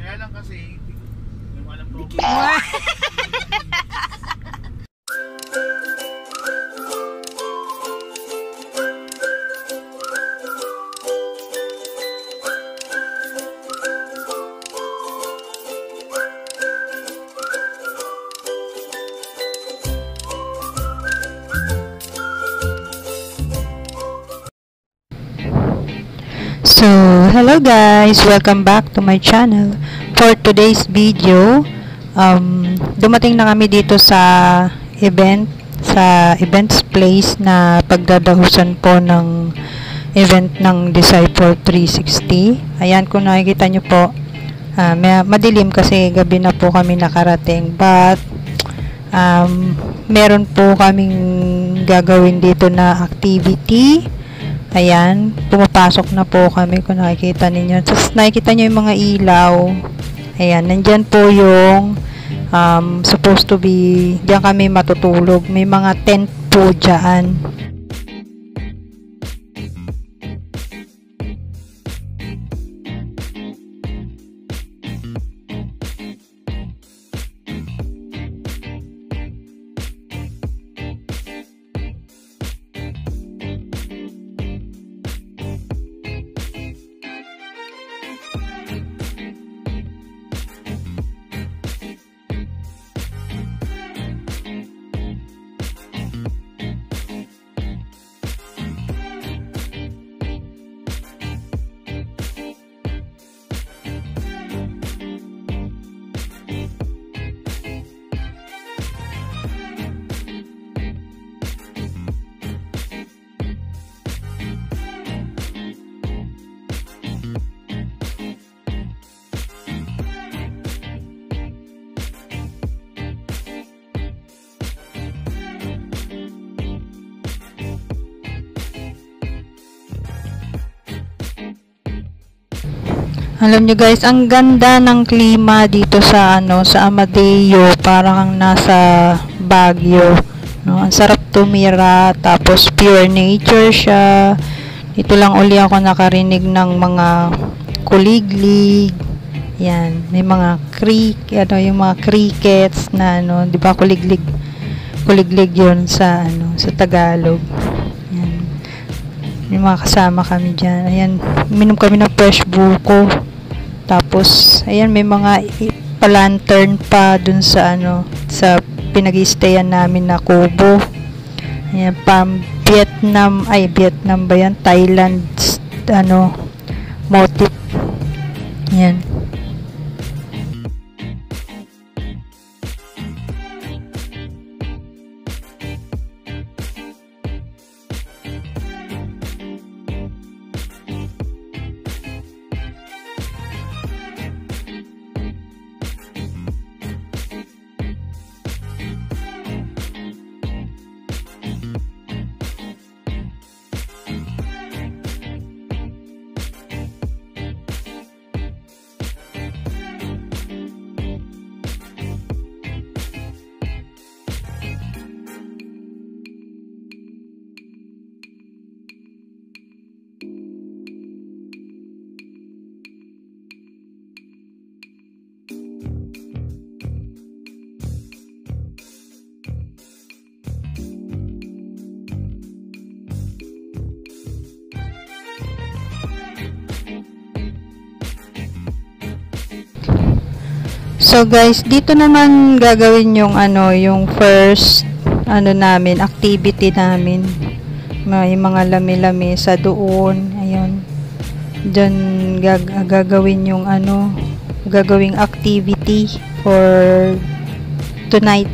Kaya lang kasi, hindi mo alam po. So, hello guys! Welcome back to my channel. For today's video, dumating na kami dito sa events place na pagdadahusan po ng event ng Decipher 360. Ayan, kung nakikita nyo po, madilim kasi gabi na po kami nakarating. But, meron po kaming gagawin dito na activity. Ayan, pumapasok na po kami kung nakikita ninyo. Tapos nakikita nyo yung mga ilaw. Ayan, nandyan po yung supposed to be, diyan kami matutulog. May mga tent po dyan. Alam nyo guys, ang ganda ng klima dito sa sa Amadeo, parang nasa Baguio, no? Ang sarap tumira, tapos pure nature siya. Dito lang uli ako nakarinig ng mga kuliglig. Yan, may mga yung mga crickets na di ba kuliglig 'yun sa sa Tagalog. Yan. May mga kasama kami diyan. Ayan, minom kami ng fresh buko. Tapos, ayan, may mga pa-lantern pa dun sa sa pinag-i-stayan namin na kubo. Ayan, Vietnam ba yan? Thailand, motif. Ayan. So guys, dito naman gagawin yung yung first namin, activity namin. May mga lami-lami sa doon. Ayun. Diyan gagawin yung gagawing activity for tonight.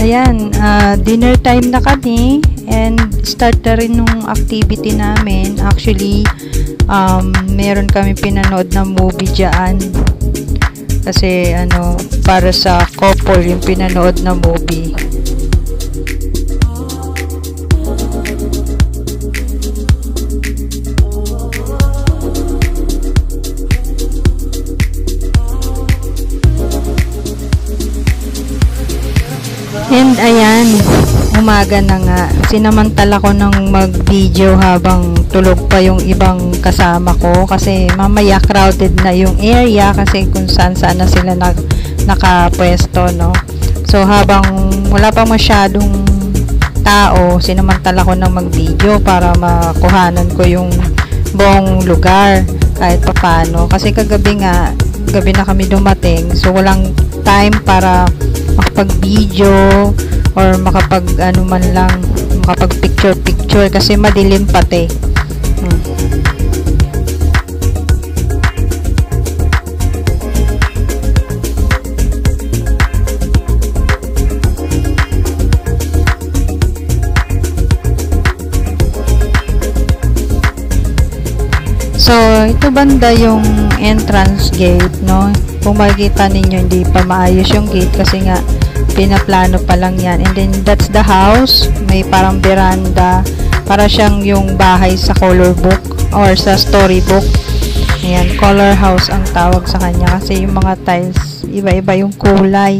ayan, dinner time na kami and start na rin nung activity namin. Actually, meron kami pinanood na movie dyan. Kasi para sa couple yung pinanood na movie. And ayan, umaga na nga. Sinamantala ko ng mag-video habang tulog pa yung ibang kasama ko kasi mamaya crowded na yung area kasi kung saan na sila nakapwesto, no. So habang wala pa masyadong tao, sinamantala ko ng mag-video para makuhanan ko yung buong lugar kahit papano. Kasi gabi na kami dumating, so walang time para makapag-video or makapag-picture kasi madilim pati. So, ito banda yung entrance gate, no? Kung makikita ninyo, hindi pa maayos yung gate kasi nga pinaplano pa lang yan. And then, that's the house. May parang veranda. Para siyang yung bahay sa color book or sa storybook. Ayan, color house ang tawag sa kanya kasi yung mga tiles, iba-iba yung kulay.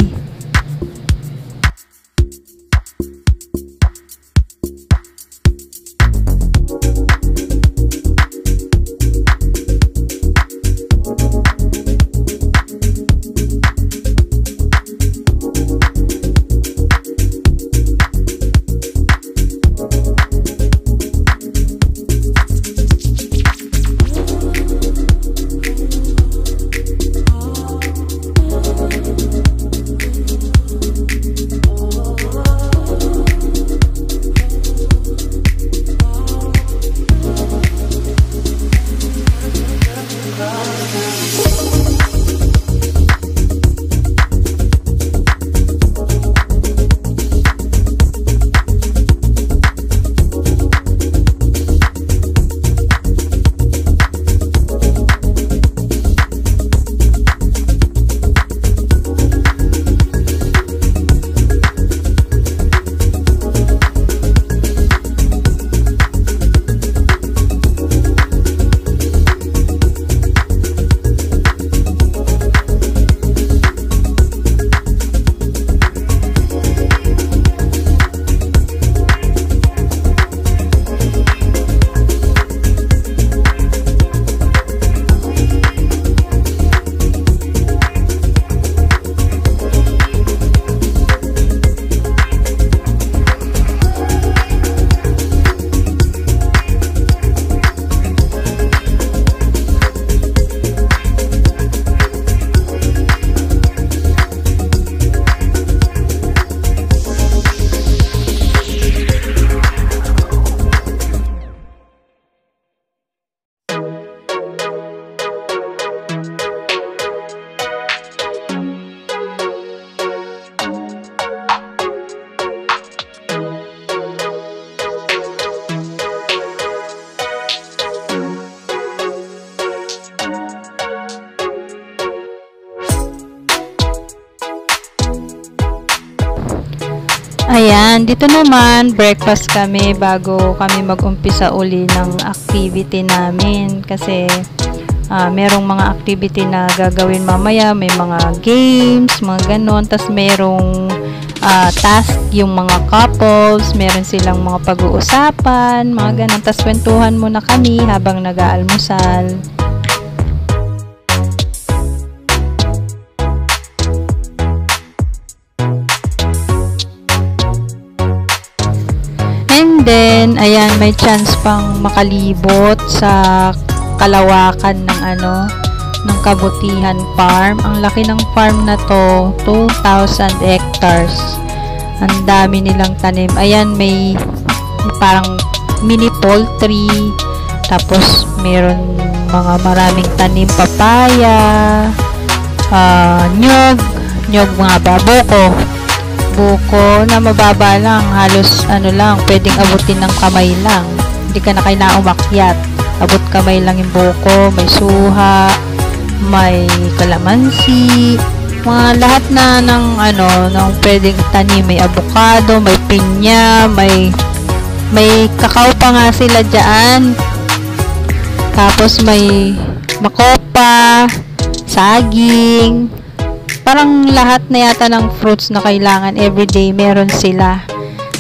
Ayan, dito naman breakfast kami bago kami mag-umpisa uli ng activity namin kasi merong mga activity na gagawin mamaya, may mga games, mga ganon, tas merong task yung mga couples, meron silang mga pag-uusapan, mga ganon, tas kwentuhan muna kami habang nag-aalmusal. Then, ayan, may chance pang makalibot sa kalawakan ng ng Kabutihan Farm. Ang laki ng farm na to, 2,000 hectares. Ang dami nilang tanim. Ayan, may parang mini poultry. Tapos, meron mga maraming tanim, papaya, nyog mga babuko. buko na mababa lang, halos ano lang, pwedeng abutin ng kamay lang. Hindi ka na kailangang umakyat. Abot kamay lang yung buko, may suha, may kalamansi, mga lahat na ng ng pwedeng tanim. May avocado, may pinya, may kakao pa nga sila dyan. Tapos may makopa, saging, parang lahat na yata ng fruits na kailangan everyday meron sila.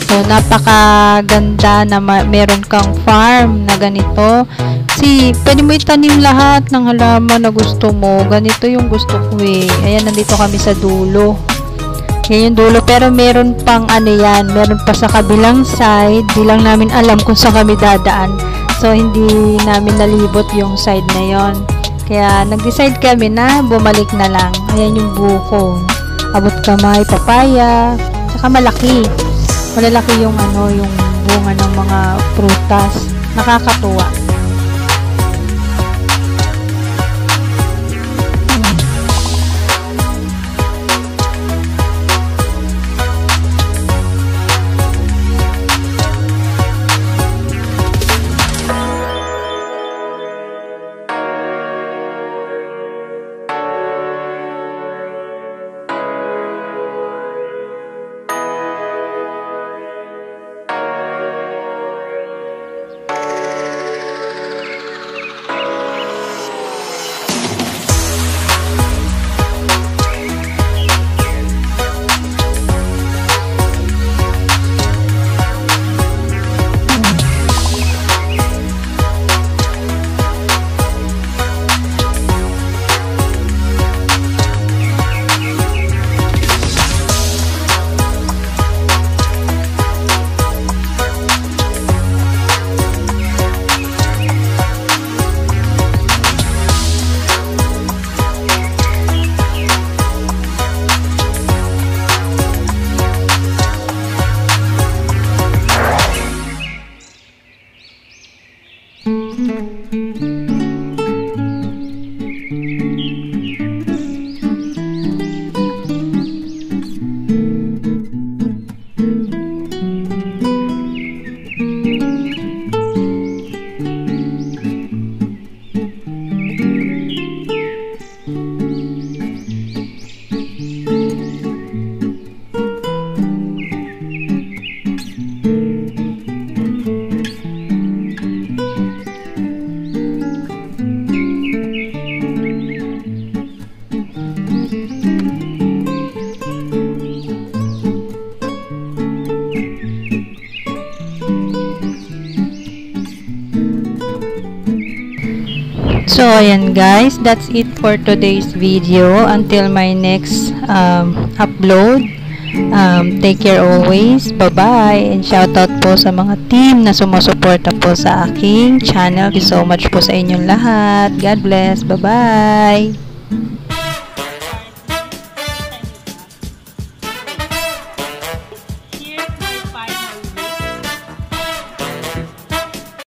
So napakaganda na meron kang farm na ganito. Kasi pwede mo itanim lahat ng halaman na gusto mo. Ganito yung gusto ko eh. Ayan, nandito kami sa dulo. Yan yung dulo. Pero meron pang yan. Meron pa sa kabilang side. Di lang namin alam kung saan kami dadaan. So, hindi namin nalibot yung side na yon. Kaya, nag-decide kami na bumalik na lang. Ayan yung buko. Abot kamay, papaya. Tsaka malaki. Malalaki yung yung bunga ng mga prutas. Nakakatuwa. So, ayan guys, that's it for today's video. Until my next upload, take care always. Bye-bye. And shoutout po sa mga team na sumusuporta po sa aking channel. Thank you so much po sa inyong lahat. God bless. Bye-bye.